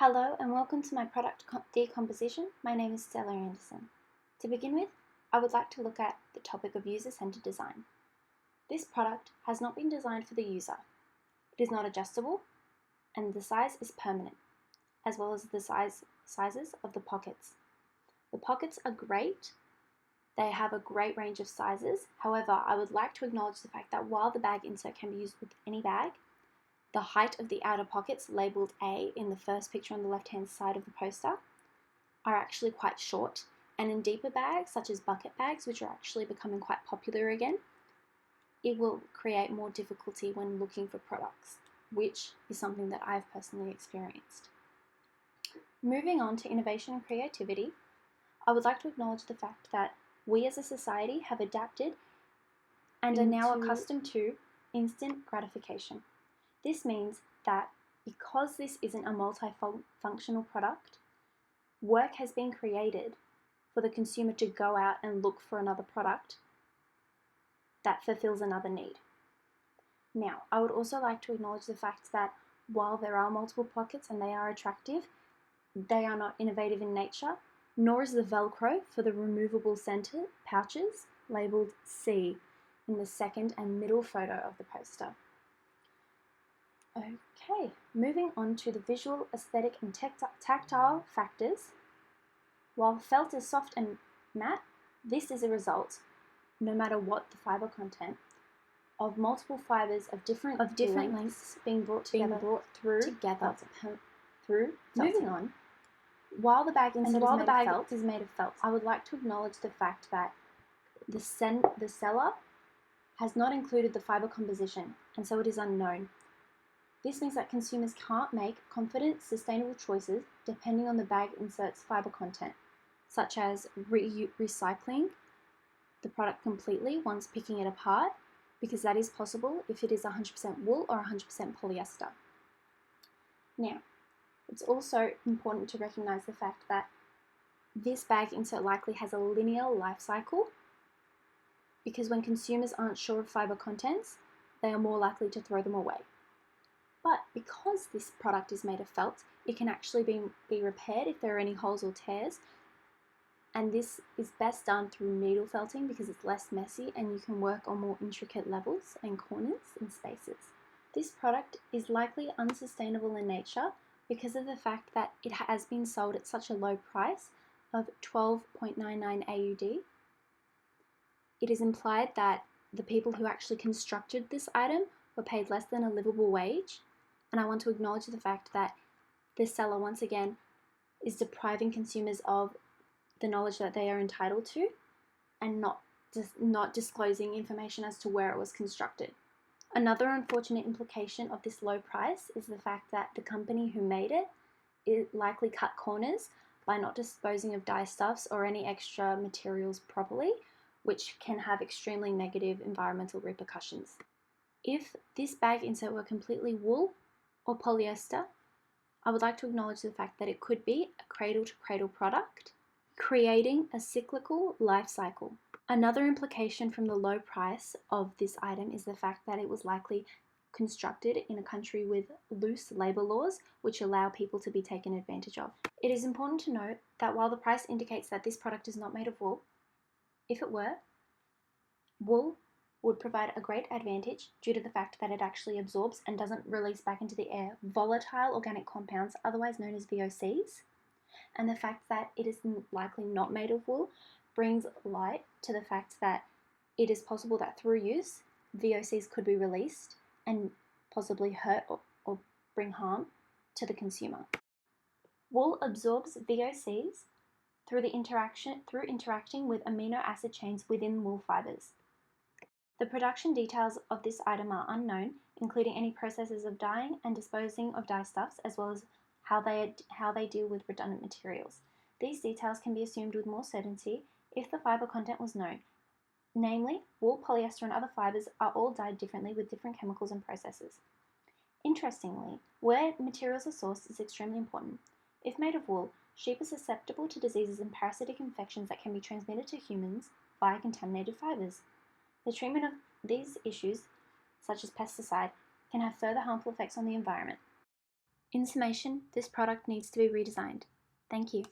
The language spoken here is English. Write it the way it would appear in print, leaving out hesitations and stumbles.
Hello and welcome to my product decomposition. My name is Stella Anderson. To begin with, I would like to look at the topic of user-centered design. This product has not been designed for the user. It is not adjustable and the size is permanent, as well as the sizes of the pockets. The pockets are great. They have a great range of sizes. However, I would like to acknowledge the fact that while the bag insert can be used with any bag, the height of the outer pockets, labelled A in the first picture on the left-hand side of the poster, are actually quite short, and in deeper bags, such as bucket bags, which are actually becoming quite popular again, it will create more difficulty when looking for products, which is something that I've personally experienced. Moving on to innovation and creativity, I would like to acknowledge the fact that we as a society have adapted and are now accustomed to instant gratification. This means that because this isn't a multifunctional product, work has been created for the consumer to go out and look for another product that fulfills another need. Now, I would also like to acknowledge the fact that while there are multiple pockets and they are attractive, they are not innovative in nature, nor is the Velcro for the removable center pouches labelled C in the second and middle photo of the poster. Okay, moving on to the visual, aesthetic and tactile factors. While felt is soft and matte, this is a result, no matter what the fibre content, of multiple fibres of different lengths being brought through. Moving on, while the bag insert is made of felt, I would like to acknowledge the fact that the seller has not included the fibre composition, and so it is unknown. This means that consumers can't make confident, sustainable choices depending on the bag insert's fibre content, such as recycling the product completely once picking it apart, because that is possible if it is 100% wool or 100% polyester. Now, it's also important to recognise the fact that this bag insert likely has a linear life cycle, because when consumers aren't sure of fibre contents, they are more likely to throw them away. But because this product is made of felt, it can actually be repaired if there are any holes or tears, and this is best done through needle felting because it's less messy and you can work on more intricate levels and corners and spaces. This product is likely unsustainable in nature because of the fact that it has been sold at such a low price of 12.99 AUD. It is implied that the people who actually constructed this item were paid less than a livable wage, and I want to acknowledge the fact that this seller once again is depriving consumers of the knowledge that they are entitled to and not disclosing information as to where it was constructed. Another unfortunate implication of this low price is the fact that the company who made it likely cut corners by not disposing of dye stuffs or any extra materials properly, which can have extremely negative environmental repercussions. If this bag insert were completely wool or polyester, I would like to acknowledge the fact that it could be a cradle-to-cradle product, creating a cyclical life cycle. Another implication from the low price of this item is the fact that it was likely constructed in a country with loose labour laws which allow people to be taken advantage of. It is important to note that while the price indicates that this product is not made of wool, if it were, wool would provide a great advantage due to the fact that it actually absorbs and doesn't release back into the air volatile organic compounds, otherwise known as VOCs, and the fact that it is likely not made of wool brings light to the fact that it is possible that through use, VOCs could be released and possibly hurt or bring harm to the consumer. Wool absorbs VOCs through interacting with amino acid chains within wool fibres. The production details of this item are unknown, including any processes of dyeing and disposing of dyestuffs, as well as how they deal with redundant materials. These details can be assumed with more certainty if the fibre content was known. Namely, wool, polyester and other fibres are all dyed differently with different chemicals and processes. Interestingly, where materials are sourced is extremely important. If made of wool, sheep are susceptible to diseases and parasitic infections that can be transmitted to humans via contaminated fibres. The treatment of these issues, such as pesticide, can have further harmful effects on the environment. In summation, this product needs to be redesigned. Thank you.